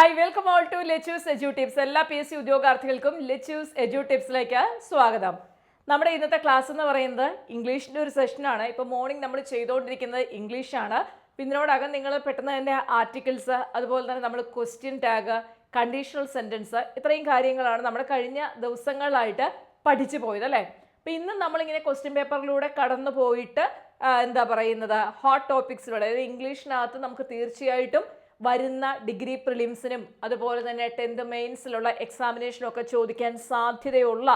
Hi welcome all to Lechus edu tips. എല്ലാ PSC ഉദ്യോഗാർത്ഥികൾക്കും Lechus edu ടിപ്സിലേക്ക് സ്വാഗതം. നമ്മുടെ ഇന്നത്തെ ക്ലാസ് എന്ന് പറയുന്നത് ഇംഗ്ലീഷിൻ്റെ ഒരു സെഷനാണ്. ഇപ്പോൾ മോർണിംഗ് നമ്മൾ ചെയ്തുകൊണ്ടിരിക്കുന്നത് ഇംഗ്ലീഷാണ്. ഇതിനോടകം നിങ്ങൾ പെട്ടെന്ന് തന്നെ ആർട്ടിക്കിൾസ്, അതുപോലെ തന്നെ നമ്മൾ ക്വസ്റ്റ്യൻ ടാഗ്, കണ്ടീഷണൽ സെൻറ്റൻസ്, ഇത്രയും കാര്യങ്ങളാണ് നമ്മുടെ കഴിഞ്ഞ ദിവസങ്ങളിലായിട്ട് പഠിച്ചു പോയത് അല്ലേ. അപ്പോൾ ഇന്ന് നമ്മളിങ്ങനെ ക്വസ്റ്റ്യൻ പേപ്പറിലൂടെ കടന്നു പോയിട്ട് എന്താ പറയുന്നത്, ഹോട്ട് ടോപ്പിക്സിലൂടെ, അതായത് ഇംഗ്ലീഷിനകത്ത് നമുക്ക് തീർച്ചയായിട്ടും വരുന്ന ഡിഗ്രി പ്രിലിംസിനും അതുപോലെ തന്നെ 10th മെയിൻസിലുള്ള എക്സാമിനേഷനും ഒക്കെ ചോദിക്കാൻ സാധ്യതയുള്ള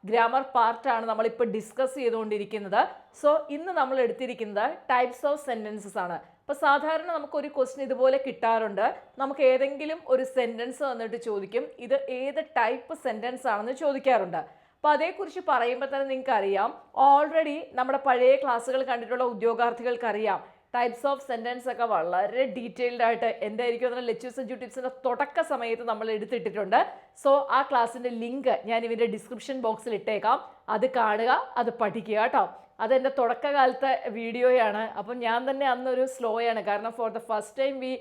ഗ്രാമർ പാർട്ടാണ് നമ്മളിപ്പോൾ ഡിസ്കസ് ചെയ്തുകൊണ്ടിരിക്കുന്നത്. സോ ഇന്ന് നമ്മൾ എടുത്തിരിക്കുന്നത് ടൈപ്സ് ഓഫ് സെൻറ്റൻസസ് ആണ്. അപ്പോൾ സാധാരണ നമുക്കൊരു ക്വസ്റ്റ്യൻ ഇതുപോലെ കിട്ടാറുണ്ട്. നമുക്ക് ഏതെങ്കിലും ഒരു സെൻറ്റൻസ് വന്നിട്ട് ചോദിക്കും, ഇത് ഏത് ടൈപ്പ് സെൻറ്റൻസ് ആണെന്ന് ചോദിക്കാറുണ്ട്. അപ്പോൾ അതേക്കുറിച്ച് പറയുമ്പോൾ തന്നെ നിങ്ങൾക്ക് അറിയാം, ഓൾറെഡി നമ്മുടെ പഴയ ക്ലാസ്സുകൾ കണ്ടിട്ടുള്ള ഉദ്യോഗാർത്ഥികൾക്കറിയാം ടൈപ്സ് ഓഫ് സെൻറ്റൻസ് ഒക്കെ വളരെ ഡീറ്റെയിൽഡ് ആയിട്ട് എന്തായിരിക്കും അതിന് ലെച്ചൂസ് എജു ടിപ്സിൻ്റെ തുടക്ക സമയത്ത് നമ്മൾ എടുത്തിട്ടിട്ടുണ്ട്. സോ ആ ക്ലാസ്സിൻ്റെ ലിങ്ക് ഞാൻ ഇവൻ്റെ ഡിസ്ക്രിപ്ഷൻ ബോക്സിൽ ഇട്ടേക്കാം. അത് കാണുക, അത് പഠിക്കുക കേട്ടോ. അതെൻ്റെ തുടക്കകാലത്തെ വീഡിയോയാണ്. അപ്പം ഞാൻ തന്നെ അന്നൊരു സ്ലോയാണ്, കാരണം for the first time we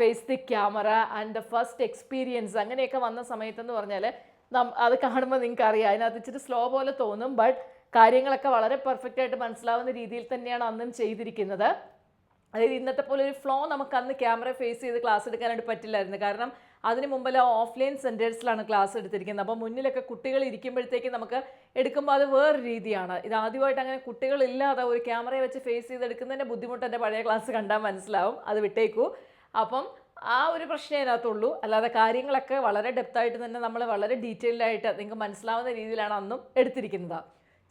face the camera and the first experience അങ്ങനെയൊക്കെ വന്ന സമയത്തെന്ന് പറഞ്ഞാൽ അത് കാണുമ്പോൾ നിങ്ങൾക്ക് അറിയാം, അതിനകത്ത് ഇച്ചിരി സ്ലോ പോലെ തോന്നും. ബട്ട് കാര്യങ്ങളൊക്കെ വളരെ പെർഫെക്റ്റ് ആയിട്ട് മനസ്സിലാവുന്ന രീതിയിൽ തന്നെയാണ് അന്നും ചെയ്തിരിക്കുന്നത്. അതായത് ഇന്നത്തെ പോലെ ഒരു ഫ്ലോ നമുക്ക് അന്ന് ക്യാമറ ഫേസ് ചെയ്ത് ക്ലാസ് എടുക്കാനായിട്ട് പറ്റില്ലായിരുന്നു. കാരണം അതിന് മുമ്പെല്ലാം ഓഫ്ലൈൻ സെൻറ്റേഴ്സിലാണ് ക്ലാസ് എടുത്തിരിക്കുന്നത്. അപ്പോൾ മുന്നിലൊക്കെ കുട്ടികൾ ഇരിക്കുമ്പോഴത്തേക്ക് നമുക്ക് എടുക്കുമ്പോൾ അത് വേറെ രീതിയാണ്. ഇത് ആദ്യമായിട്ട് അങ്ങനെ കുട്ടികളില്ലാതെ ഒരു ക്യാമറയെ വെച്ച് ഫേസ് ചെയ്തെടുക്കുന്നതിൻ്റെ ബുദ്ധിമുട്ട് എൻ്റെ പഴയ ക്ലാസ് കണ്ടാൽ മനസ്സിലാവും. അത് വിട്ടേക്കൂ. അപ്പം ആ ഒരു പ്രശ്നമേ അതിനകത്തുള്ളൂ. അല്ലാതെ കാര്യങ്ങളൊക്കെ വളരെ ഡെപ്തായിട്ട് തന്നെ നമ്മൾ വളരെ ഡീറ്റെയിൽഡ് ആയിട്ട് നിങ്ങൾക്ക് മനസ്സിലാവുന്ന രീതിയിലാണ് അന്നും എടുത്തിരിക്കുന്നത്.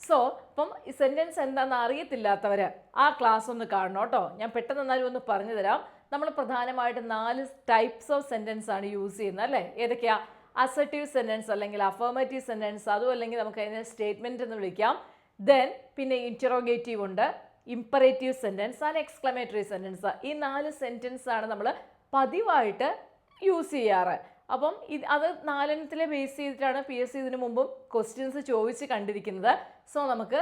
സോ അപ്പം ഈ സെൻറ്റൻസ് എന്താണെന്ന് അറിയത്തില്ലാത്തവർ ആ ക്ലാസ് ഒന്ന് കാണണം കേട്ടോ. ഞാൻ പെട്ടെന്ന് എന്നാലും ഒന്ന് പറഞ്ഞു തരാം. നമ്മൾ പ്രധാനമായിട്ട് 4 ടൈപ്സ് ഓഫ് സെൻറ്റൻസ് ആണ് യൂസ് ചെയ്യുന്നത് അല്ലേ. ഏതൊക്കെയാ? അസർട്ടീവ് സെൻറ്റൻസ് അല്ലെങ്കിൽ അഫർമേറ്റീവ് സെൻറ്റൻസ്, അതും അല്ലെങ്കിൽ നമുക്ക് അതിനെ സ്റ്റേറ്റ്മെൻറ്റ് എന്ന് വിളിക്കാം. ദെൻ പിന്നെ ഇൻറ്ററോഗേറ്റീവ് ഉണ്ട്, imperative sentence and exclamatory sentence. ഈ 4 സെൻറ്റൻസ് ആണ് നമ്മൾ പതിവായിട്ട് യൂസ് ചെയ്യാറ്. അപ്പം അത് 4 ബേസ് ചെയ്തിട്ടാണ് PSC ഇതിനു മുമ്പും ക്വസ്റ്റ്യൻസ് ചോദിച്ച് കണ്ടിരിക്കുന്നത്. സോ നമുക്ക്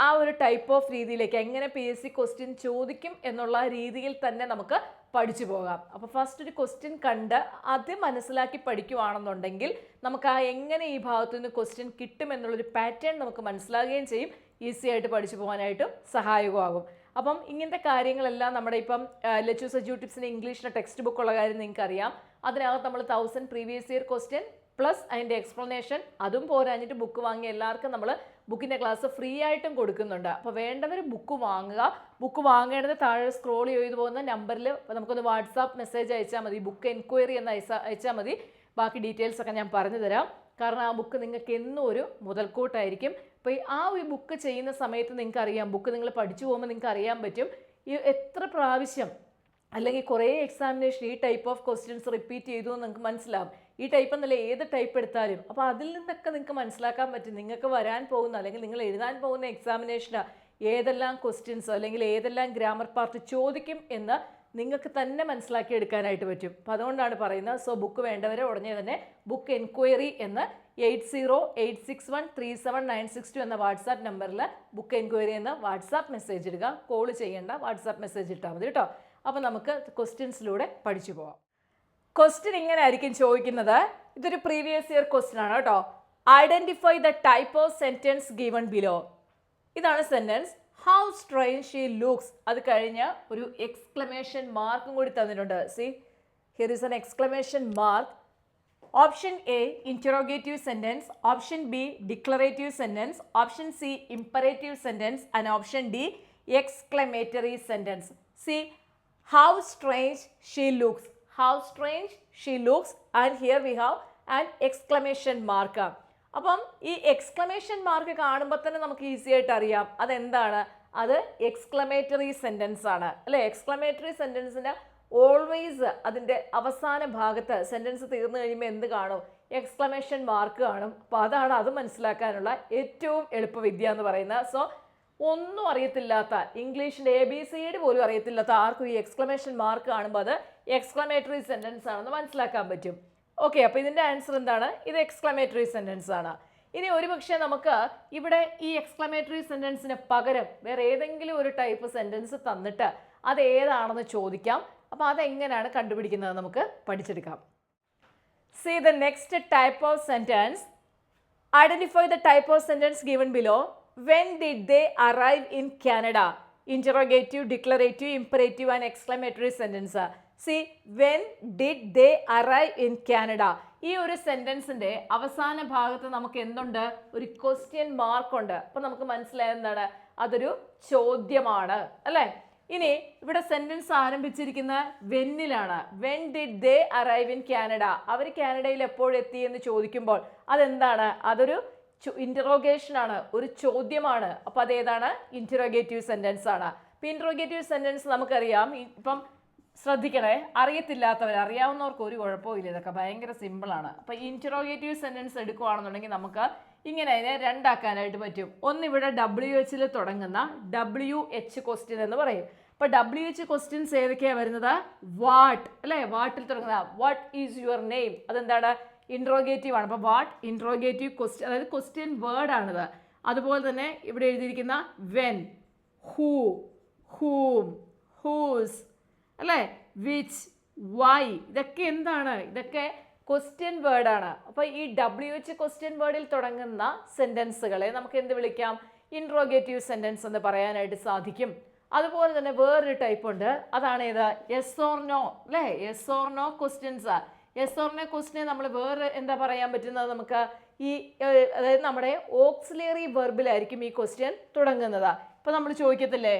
ആ ഒരു ടൈപ്പ് ഓഫ് രീതിയിലേക്ക് എങ്ങനെ PSC ക്വസ്റ്റ്യൻ ചോദിക്കും എന്നുള്ള രീതിയിൽ തന്നെ നമുക്ക് പഠിച്ചു പോകാം. അപ്പോൾ ഫസ്റ്റ് ഒരു ക്വസ്റ്റ്യൻ കണ്ട് അത് മനസ്സിലാക്കി പഠിക്കുകയാണെന്നുണ്ടെങ്കിൽ നമുക്ക് ആ എങ്ങനെ ഈ ഭാഗത്തു നിന്ന് ക്വസ്റ്റ്യൻ കിട്ടുമെന്നുള്ളൊരു പാറ്റേൺ നമുക്ക് മനസ്സിലാകുകയും ചെയ്യും. ഈസി ആയിട്ട് പഠിച്ചു പോകാനായിട്ടും സഹായകമാകും. അപ്പം ഇങ്ങനത്തെ കാര്യങ്ങളെല്ലാം നമ്മുടെ ഇപ്പം ലെച്ചൂസ് എജു ടിപ്സിൻ്റെ ഇംഗ്ലീഷിൻ്റെ ടെക്സ്റ്റ് ബുക്ക് ഉള്ള കാര്യം നിങ്ങൾക്കറിയാം. അതിനകത്ത് നമ്മൾ 1000 പ്രീവിയസ് ഇയർ ക്വസ്റ്റ്യൻ പ്ലസ് അതിൻ്റെ എക്സ്പ്ലനേഷൻ, അതും പോരാഞ്ഞിട്ട് ബുക്ക് വാങ്ങിയ എല്ലാവർക്കും നമ്മൾ ബുക്കിൻ്റെ ക്ലാസ് ഫ്രീ ആയിട്ടും കൊടുക്കുന്നുണ്ട്. അപ്പോൾ വേണ്ടവർ ബുക്ക് വാങ്ങുക. ബുക്ക് വാങ്ങേണ്ടത് താഴെ സ്ക്രോൾ ചെയ്ത് പോകുന്ന നമ്പറിൽ നമുക്കൊന്ന് വാട്സാപ്പ് മെസ്സേജ് അയച്ചാൽ മതി. ബുക്ക് എൻക്വയറി എന്ന് അയച്ചാൽ മതി. ബാക്കി ഡീറ്റെയിൽസ് ഒക്കെ ഞാൻ പറഞ്ഞു തരാം. കാരണം ആ ബുക്ക് നിങ്ങൾക്ക് എന്നും ഒരു മുതൽക്കൂട്ടായിരിക്കും. അപ്പോൾ ആ ഒരു ബുക്ക് ചെയ്യുന്ന സമയത്ത് നിങ്ങൾക്ക് അറിയാം, ബുക്ക് നിങ്ങൾ പഠിച്ചു പോകുമ്പോൾ നിങ്ങൾക്ക് അറിയാൻ പറ്റും ഈ എത്ര പ്രാവശ്യം അല്ലെങ്കിൽ കുറേ എക്സാമിനേഷൻ ഈ ടൈപ്പ് ഓഫ് ക്വസ്റ്റ്യൻസ് റിപ്പീറ്റ് ചെയ്തു എന്ന് നിങ്ങൾക്ക് മനസ്സിലാവും. ഈ ടൈപ്പ് എന്നല്ല, ഏത് ടൈപ്പ് എടുത്താലും. അപ്പോൾ അതിൽ നിന്നൊക്കെ നിങ്ങൾക്ക് മനസ്സിലാക്കാൻ പറ്റും നിങ്ങൾക്ക് വരാൻ പോകുന്ന അല്ലെങ്കിൽ നിങ്ങൾ എഴുതാൻ പോകുന്ന എക്സാമിനേഷന് ഏതെല്ലാം ക്വസ്റ്റ്യൻസ് അല്ലെങ്കിൽ ഏതെല്ലാം ഗ്രാമർ പാർട്ട് ചോദിക്കും എന്ന് നിങ്ങൾക്ക് തന്നെ മനസ്സിലാക്കി എടുക്കാനായിട്ട് പറ്റും. അപ്പോൾ അതുകൊണ്ടാണ് പറയുന്നത്. സോ ബുക്ക് വേണ്ടവരെ ഉടനെ തന്നെ ബുക്ക് എൻക്വയറി എന്ന് 8086137962 എന്ന വാട്സാപ്പ് നമ്പറിൽ ബുക്ക് എൻക്വയറി എന്ന വാട്സാപ്പ് മെസ്സേജ് ഇടുക. കോൾ ചെയ്യേണ്ട, വാട്സാപ്പ് മെസ്സേജ് ഇട്ടാൽ മതി കേട്ടോ. അപ്പോൾ നമുക്ക് ക്വസ്റ്റ്യൻസിലൂടെ പഠിച്ചു പോകാം. ക്വസ്റ്റ്യൻ ഇങ്ങനെ ആയിരിക്കും ചോദിക്കുന്നത്. ഇതൊരു പ്രീവിയസ് ഇയർ ക്വസ്റ്റ്യൻ ആണ് കേട്ടോ. Identify the type of sentence given below. ഇതാണ് sentence. How strange she looks. അത് കഴിഞ്ഞ് ഒരു എക്സ്ക്ലമേഷൻ മാർക്കും കൂടി തന്നിട്ടുണ്ട്. See here is an exclamation mark. Option A interrogative sentence, option B declarative sentence, option C imperative sentence and option D exclamatory sentence. See how strange she looks, how strange she looks and here we have an exclamation mark. അപ്പം ഈ exclamation mark കാണുമ്പോൾ തന്നെ നമുക്ക് easy ആയിട്ട് അറിയാം അതെന്താണ്. അത് exclamatory sentence ആണ് അല്ലേ. എക്സ്ക്ലമേറ്ററി സെൻറ്റൻസിൻ്റെ ഓൾവേസ് അതിൻ്റെ അവസാന ഭാഗത്ത് സെൻറ്റൻസ് തീർന്നു കഴിയുമ്പോൾ എന്ത് കാണും? എക്സ്ക്ലമേഷൻ മാർക്ക് കാണും. അപ്പോൾ അതാണ് അത് മനസ്സിലാക്കാനുള്ള ഏറ്റവും എളുപ്പവിദ്യ എന്ന് പറയുന്നത്. സോ ഒന്നും അറിയത്തില്ലാത്ത, ഇംഗ്ലീഷിൻ്റെ ABCD പോലും അറിയത്തില്ലാത്ത ആർക്കും ഈ എക്സ്ക്ലമേഷൻ മാർക്ക് കാണുമ്പോൾ അത് എക്സ്ക്ലമേറ്ററി സെൻറ്റൻസ് ആണെന്ന് മനസ്സിലാക്കാൻ പറ്റും. ഓക്കെ, അപ്പോൾ ഇതിൻ്റെ ആൻസർ എന്താണ്? ഇത് എക്സ്ക്ലമേറ്ററി സെൻറ്റൻസ് ആണ്. ഇനി ഒരുപക്ഷെ നമുക്ക് ഇവിടെ ഈ എക്സ്ക്ലമേറ്ററി സെൻറ്റൻസിന് പകരം വേറെ ഏതെങ്കിലും ഒരു ടൈപ്പ് സെൻറ്റൻസ് തന്നിട്ട് അത് ഏതാണെന്ന് ചോദിക്കാം. അപ്പോൾ അതെങ്ങനെയാണ് കണ്ടുപിടിക്കുന്നത് നമുക്ക് പഠിച്ചെടുക്കാം. See the next type of sentence. Identify the type of sentence given below. When did they arrive in Canada? Interrogative, declarative, imperative and exclamatory sentence. See, when did they arrive in Canada? ഈ ഒരു സെന്റൻസിന്റെ അവസാന ഭാഗത്ത് നമുക്ക് എന്തുണ്ട്? ഒരു question mark ഉണ്ട്. അപ്പോൾ നമുക്ക് മനസ്സിലായത് എന്താണ്? അതൊരു ചോദ്യമാണ് അല്ലേ? ഇനി ഇവിടെ സെന്റൻസ് ആരംഭിച്ചിരിക്കുന്ന വെന്നിലാണ്. When did they arrive in Canada? അവർ കാനഡയിൽ എപ്പോഴെത്തി എന്ന് ചോദിക്കുമ്പോൾ അതെന്താണ്? അതൊരു ഇന്ററോഗേഷൻ ആണ്, ഒരു ചോദ്യമാണ്. അപ്പോൾ അതേതാണ്? ഇന്ററോഗേറ്റീവ് സെന്റൻസ് ആണ്. ഇപ്പം ഇന്ററോഗേറ്റീവ് സെന്റൻസ് നമുക്കറിയാം. ഇപ്പം ശ്രദ്ധിക്കണേ, അറിയത്തില്ലാത്തവർ, അറിയാവുന്നവർക്ക് ഒരു കുഴപ്പമില്ല, ഇതൊക്കെ ഭയങ്കര സിമ്പിളാണ്. അപ്പോൾ ഇന്ററോഗേറ്റീവ് സെന്റൻസ് എടുക്കുകയാണെന്നുണ്ടെങ്കിൽ നമുക്ക് ഇങ്ങനെ അതിനെ രണ്ടാക്കാനായിട്ട് പറ്റും. ഒന്നിവിടെ WH തുടങ്ങുന്ന WH ക്വസ്റ്റ്യൻ എന്ന് പറയും. അപ്പോൾ WH ക്വസ്റ്റ്യൻസ് ഏതൊക്കെയാണ് വരുന്നത്? വാട്ട് അല്ലേ? വാട്ടിൽ തുടങ്ങുന്ന വാട്ട് ഈസ് യുവർ നെയിം, അതെന്താണ്? ഇൻട്രോഗേറ്റീവ് ആണ്. അപ്പോൾ വാട്ട് ഇൻട്രോഗേറ്റീവ് ക്വസ്റ്റ്യൻ, അതായത് ക്വസ്റ്റ്യൻ വേർഡ് ആണിത്. അതുപോലെ തന്നെ ഇവിടെ എഴുതിയിരിക്കുന്ന വെൻ, ഹൂ, ഹൂം, ഹൂസ് അല്ലേ, വിച്ച്, വൈ, ഇതൊക്കെ എന്താണ്? ഇതൊക്കെ ക്വസ്റ്റ്യൻ വേർഡാണ്. അപ്പോൾ ഈ WH ക്വസ്റ്റ്യൻ വേർഡിൽ തുടങ്ങുന്ന സെൻറ്റൻസുകളെ നമുക്ക് എന്ത് വിളിക്കാം? ഇൻട്രോഗേറ്റീവ് സെൻറ്റൻസ് എന്ന് പറയാനായിട്ട് സാധിക്കും. അതുപോലെ തന്നെ വേറൊരു ടൈപ്പ് ഉണ്ട്, അതാണ് ഏത്? യെസ് ഓർ നോ അല്ലേ? Yes or no questions. Yes or no ക്വസ്റ്റ്യനെ നമ്മൾ വേറെ എന്താ പറയാൻ പറ്റുന്നത്? നമുക്ക് ഈ അതായത് നമ്മുടെ ഓക്സിലറി വെർബിലായിരിക്കും ഈ ക്വസ്റ്റ്യൻ തുടങ്ങുന്നത്. ഇപ്പോൾ നമ്മൾ ചോദിക്കത്തില്ലേ,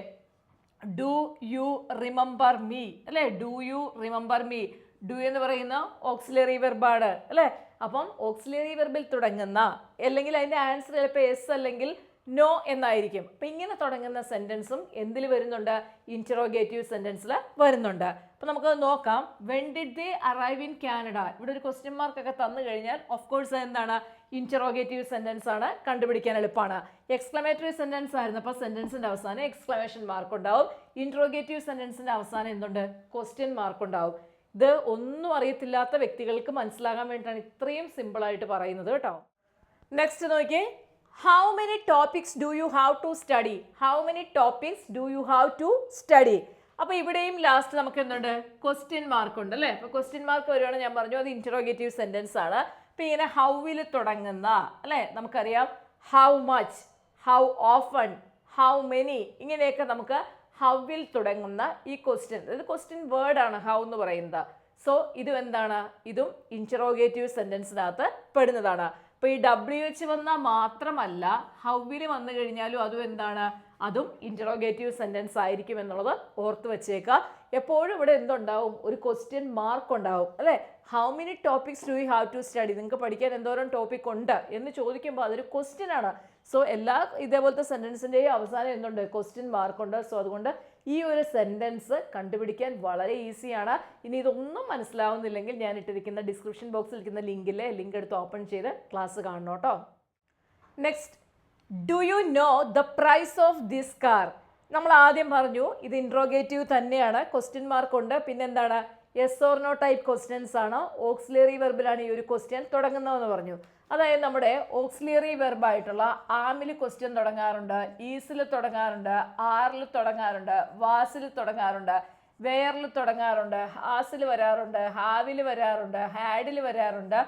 ഡു യു റിമെമ്പർ മീ അല്ലേ? Do you remember me. Do എന്ന് പറയുന്ന ഓക്സിലറി വെർബാണ് അല്ലേ? അപ്പം ഓക്സിലറി വെർബിൽ തുടങ്ങുന്ന, അല്ലെങ്കിൽ അതിൻ്റെ ആൻസർ ചിലപ്പോൾ യെസ് അല്ലെങ്കിൽ നോ എന്നായിരിക്കും. അപ്പം ഇങ്ങനെ തുടങ്ങുന്ന സെൻറ്റൻസും എന്തിൽ വരുന്നുണ്ട്? ഇൻറ്ററോഗേറ്റീവ് സെൻറ്റൻസിൽ വരുന്നുണ്ട്. അപ്പം നമുക്ക് നോക്കാം. When did they arrive in Canada? ഇവിടെ ഒരു ക്വസ്റ്റ്യൻ മാർക്കൊക്കെ തന്നു കഴിഞ്ഞാൽ ഓഫ് കോഴ്സ് എന്താണ്? ഇൻറ്ററോഗേറ്റീവ് സെൻറ്റൻസ് ആണ്, കണ്ടുപിടിക്കാൻ എളുപ്പമാണ്. എക്സ്ക്ലമേറ്ററി സെൻറ്റൻസ് ആയിരുന്നു, അപ്പോൾ സെൻറ്റൻസിൻ്റെ അവസാനം എക്സ്ക്ലമേഷൻ മാർക്ക് ഉണ്ടാവും. ഇൻട്രോഗേറ്റീവ് സെൻറ്റൻസിൻ്റെ അവസാനം എന്തുണ്ട്? ക്വസ്റ്റ്യൻ മാർക്ക് ഉണ്ടാവും. ഇത് ഒന്നും അറിയത്തില്ലാത്ത വ്യക്തികൾക്ക് മനസ്സിലാകാൻ വേണ്ടിയിട്ടാണ് ഇത്രയും സിമ്പിളായിട്ട് പറയുന്നത് കേട്ടോ. നെക്സ്റ്റ് നോക്കിയേ, how many topics do you have to study? How many topics do you have to study? അപ്പോൾ ഇവിടെയും ലാസ്റ്റ് നമുക്ക് എന്തുണ്ട്? ക്വസ്റ്റ്യൻ മാർക്ക് ഉണ്ട് അല്ലേ? അപ്പോൾ ക്വസ്റ്റ്യൻ മാർക്ക് വരുവാണെങ്കിൽ ഞാൻ പറഞ്ഞു അത് ഇൻറ്ററോഗേറ്റീവ് സെൻറ്റൻസ് ആണ്. അപ്പോൾ ഇങ്ങനെ ഹൗവിൽ തുടങ്ങുന്ന അല്ലേ, നമുക്കറിയാം how much, how often, how many, ഇങ്ങനെയൊക്കെ നമുക്ക് ഹൗവിൽ തുടങ്ങുന്ന ഈ ക്വസ്റ്റ്യൻ, ഇത് ക്വസ്റ്റ്യൻ വേർഡാണ് ഹൗ എന്ന് പറയുന്നത്. സോ ഇതും എന്താണ്? ഇതും ഇൻറ്ററോഗേറ്റീവ് സെൻറ്റൻസിനകത്ത് പെടുന്നതാണ്. അപ്പോൾ ഈ WH വന്നാൽ മാത്രമല്ല, ഹൗവിൽ വന്നു കഴിഞ്ഞാലും അതും എന്താണ്? അതും ഇൻറ്ററോഗേറ്റീവ് സെൻറ്റൻസ് ആയിരിക്കും എന്നുള്ളത് ഓർത്ത് വെച്ചേക്കുക. എപ്പോഴും ഇവിടെ എന്തുണ്ടാവും? ഒരു ക്വസ്റ്റ്യൻ മാർക്ക് ഉണ്ടാവും അല്ലേ? How many topics do you have to study? നിങ്ങൾക്ക് പഠിക്കാൻ എന്തോരം ടോപ്പിക് ഉണ്ട് എന്ന് ചോദിക്കുമ്പോൾ അതൊരു ക്വസ്റ്റ്യൻ ആണ്. സോ എല്ലാ ഇതേപോലത്തെ സെൻറ്റൻസിൻ്റെയും അവസാനം എന്തുണ്ട്? ക്വസ്റ്റ്യൻ മാർക്കുണ്ട്. സോ അതുകൊണ്ട് ഈ ഒരു സെൻറ്റൻസ് കണ്ടുപിടിക്കാൻ വളരെ ഈസിയാണ്. ഇനി ഇതൊന്നും മനസ്സിലാവുന്നില്ലെങ്കിൽ ഞാൻ ഇട്ടിരിക്കുന്ന ഡിസ്ക്രിപ്ഷൻ ബോക്സിൽ ഇരിക്കുന്ന ലിങ്ക് എടുത്ത് ഓപ്പൺ ചെയ്ത് ക്ലാസ് കാണണം കേട്ടോ. Next, do you know the price of this car? നമ്മൾ ആദ്യം പറഞ്ഞു ഇത് ഇൻട്രോഗേറ്റീവ് തന്നെയാണ്, ക്വസ്റ്റ്യൻ മാർക്ക് ഉണ്ട്. പിന്നെന്താണ്? Yes or no type questions ആണ്. ഓക്സിലറി വെർബിലാണ് ഈ ഒരു ക്വസ്റ്റ്യൻ തുടങ്ങുന്നതെന്ന് പറഞ്ഞു. അതായത് നമ്മുടെ ഓക്സിലറി വെർബായിട്ടുള്ള ആമിൽ ക്വസ്റ്റ്യൻ തുടങ്ങാറുണ്ട്, ഈസിൽ തുടങ്ങാറുണ്ട്, ആറിൽ തുടങ്ങാറുണ്ട്, വാസിൽ തുടങ്ങാറുണ്ട്, വെയറിൽ തുടങ്ങാറുണ്ട്, ഹാസിൽ വരാറുണ്ട്, ഹാവിൽ വരാറുണ്ട്, ഹാഡിൽ വരാറുണ്ട്,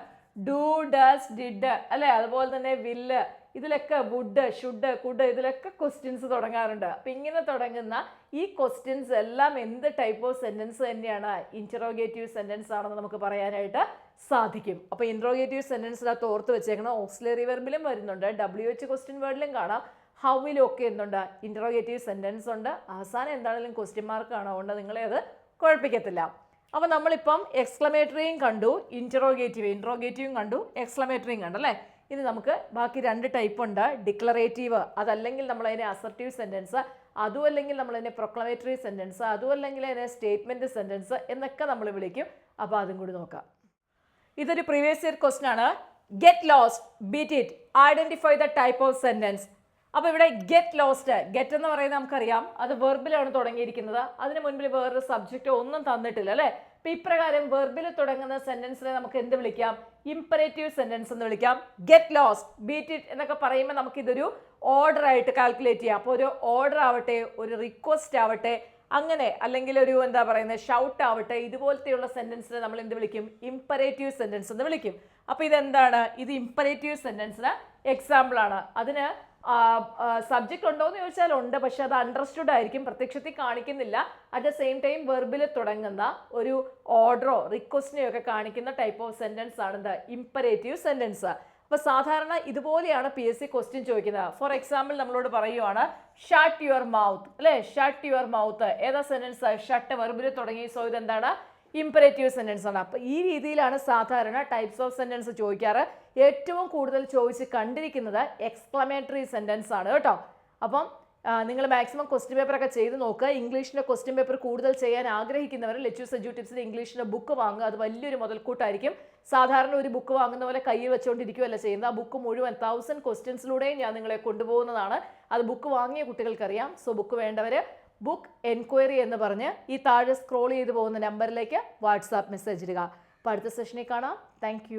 ഡു, ഡസ്, ഡിഡ് അല്ലേ? അതുപോലെ തന്നെ വില്ല്, ഇതിലൊക്കെ വുഡ്, ഷുഡ്, കുഡ്, ഇതിലൊക്കെ ക്വസ്റ്റ്യൻസ് തുടങ്ങാറുണ്ട്. അപ്പം ഇങ്ങനെ തുടങ്ങുന്ന ഈ ക്വസ്റ്റ്യൻസ് എല്ലാം എന്ത് ടൈപ്പ് ഓഫ് സെൻറ്റൻസ് തന്നെയാണ്? ഇൻറ്ററോഗേറ്റീവ് സെൻറ്റൻസ് ആണെന്ന് നമുക്ക് പറയാനായിട്ട് സാധിക്കും. അപ്പോൾ ഇൻട്രോഗേറ്റീവ് സെൻറ്റൻസിനകത്ത് ഓർത്ത് വെച്ചേക്കണം. ഓക്സിലറി വെർബിലും വരുന്നുണ്ട്, WH ക്വസ്റ്റ്യൻ വേർഡിലും കാണാം, ഹൗവിലും ഒക്കെ എന്തുണ്ട്? ഇൻട്രോഗേറ്റീവ് സെൻറ്റൻസ് ഉണ്ട്. അവസാനം എന്താണെങ്കിലും ക്വസ്റ്റ്യൻ മാർക്ക് കാണുകൊണ്ട് നിങ്ങളെ അത് കുഴപ്പിക്കത്തില്ല. അപ്പോൾ നമ്മളിപ്പം എക്സ്ക്ലമേറ്ററിയും കണ്ടു, ഇൻട്രോഗേറ്റീവും കണ്ടു, എക്സ്ക്ലമേറ്ററിയും കണ്ടു അല്ലേ? ഇനി നമുക്ക് ബാക്കി രണ്ട് ടൈപ്പ് ഉണ്ട്. ഡിക്ലറേറ്റീവ്, അതല്ലെങ്കിൽ നമ്മളതിനെ അസർട്ടീവ് സെൻറ്റൻസ്, അതും അല്ലെങ്കിൽ നമ്മളതിനെ പ്രൊക്ലമേറ്ററി സെൻറ്റൻസ്, അതും അല്ലെങ്കിൽ അതിനെ സ്റ്റേറ്റ്മെൻറ്റ് സെൻറ്റൻസ് എന്നൊക്കെ നമ്മൾ വിളിക്കും. അപ്പോൾ അതും കൂടി നോക്കാം. ഇതൊരു പ്രീവിയസ് ഇയർ ക്വസ്റ്റ്യൻ ആണ്. Get lost, beat it, identify the type of sentence. അപ്പോൾ ഇവിടെ ഗെറ്റ് ലോസ്റ്റ്, ഗെറ്റ് എന്ന് പറയുന്നത് നമുക്കറിയാം അത് വെർബിലാണ് തുടങ്ങിയിരിക്കുന്നത്. അതിന് മുൻപിൽ വേറൊരു സബ്ജക്റ്റ് ഒന്നും തന്നിട്ടില്ല അല്ലേ? അപ്പോൾ ഇപ്രകാരം വെർബിൽ തുടങ്ങുന്ന സെൻറ്റൻസിനെ നമുക്ക് എന്ത് വിളിക്കാം? ഇംപറേറ്റീവ് സെൻറ്റൻസ് എന്ന് വിളിക്കാം. ഗെറ്റ് ലോസ്റ്റ്, ബീറ്റ് ഇറ്റ് എന്നൊക്കെ പറയുമ്പോൾ നമുക്കിതൊരു ഓർഡർ ആയിട്ട് കാൽക്കുലേറ്റ് ചെയ്യാം. അപ്പോൾ ഒരു ഓർഡർ ആവട്ടെ, ഒരു റിക്വസ്റ്റ് ആവട്ടെ, അങ്ങനെ അല്ലെങ്കിൽ ഒരു എന്താ പറയുന്നത് ഷൗട്ട് ആവട്ടെ, ഇതുപോലത്തെയുള്ള സെന്റൻസിനെ നമ്മൾ എന്ത് വിളിക്കും? ഇംപറേറ്റീവ് സെന്റൻസ് എന്ന് വിളിക്കും. അപ്പോൾ ഇതെന്താണ്? ഇത് ഇംപറേറ്റീവ് സെന്റൻസിന് എക്സാമ്പിൾ ആണ്. അതിന് സബ്ജക്റ്റ് ഉണ്ടോ എന്ന് ചോദിച്ചാൽ ഉണ്ട്, പക്ഷെ അത് അണ്ടർസ്റ്റുഡ് ആയിരിക്കും, പ്രത്യക്ഷത്തിൽ കാണിക്കുന്നില്ല. അറ്റ് ദ സെയിം ടൈം വെർബിൽ തുടങ്ങുന്ന ഒരു ഓർഡറോ റിക്വസ്റ്റിനെയോ ഒക്കെ കാണിക്കുന്ന ടൈപ്പ് ഓഫ് സെന്റൻസ് ആണ് ഇത് ഇംപറേറ്റീവ് സെന്റൻസ്. അപ്പോൾ സാധാരണ ഇതുപോലെയാണ് PSC ക്വസ്റ്റ്യൻ ചോദിക്കുന്നത്. ഫോർ എക്സാമ്പിൾ നമ്മളോട് പറയുവാണ് ഷട്ട് യുവർ മൗത്ത്, അല്ലേ? ഷട്ട് യുവർ മൗത്ത് ഏതാ സെന്റൻസ്? ഷട്ട് വെർബിൽ തുടങ്ങി. സോ ഇതെന്താണ്? ഇംപറേറ്റീവ് സെന്റൻസ് ആണ്. അപ്പോൾ ഈ രീതിയിലാണ് സാധാരണ ടൈപ്സ് ഓഫ് സെന്റൻസ് ചോദിക്കാറ്. ഏറ്റവും കൂടുതൽ ചോദിച്ച് കണ്ടിരിക്കുന്നത് എക്സ്ക്ലമേറ്ററി സെന്റൻസ് ആണ് കേട്ടോ. അപ്പം നിങ്ങൾ മാക്സിമം ക്വസ്റ്റ്യൻ പേപ്പർ ഒക്കെ ചെയ്ത് നോക്കുക. ഇംഗ്ലീഷിൻ്റെ ക്വസ്റ്റ്യൻ പേപ്പർ കൂടുതൽ ചെയ്യാൻ ആഗ്രഹിക്കുന്നവർ ലെറ്റ്യൂസ് എഡ്യൂ ടിപ്സിൻ്റെ ഇംഗ്ലീഷിൻ്റെ ബുക്ക് വാങ്ങുക. അത് വലിയൊരു മുതൽക്കൂട്ടായിരിക്കും. സാധാരണ ഒരു ബുക്ക് വാങ്ങുന്ന പോലെ കയ്യിൽ വെച്ചുകൊണ്ടിരിക്കുകയല്ല ചെയ്യുന്നത്. ആ ബുക്ക് മുഴുവൻ 1000 ക്വസ്റ്റ്യൻസിലൂടെയും ഞാൻ നിങ്ങളെ കൊണ്ടുപോകുന്നതാണ്. അത് ബുക്ക് വാങ്ങിയ കുട്ടികൾക്കറിയാം. സോ ബുക്ക് വേണ്ടവർ ബുക്ക് എൻക്വയറി എന്ന് പറഞ്ഞ് ഈ താഴെ സ്ക്രോൾ ചെയ്ത് പോകുന്ന നമ്പറിലേക്ക് വാട്സാപ്പ് മെസ്സേജ് ഇടുക. അപ്പോൾ അടുത്ത സെഷനിൽ കാണാം. താങ്ക്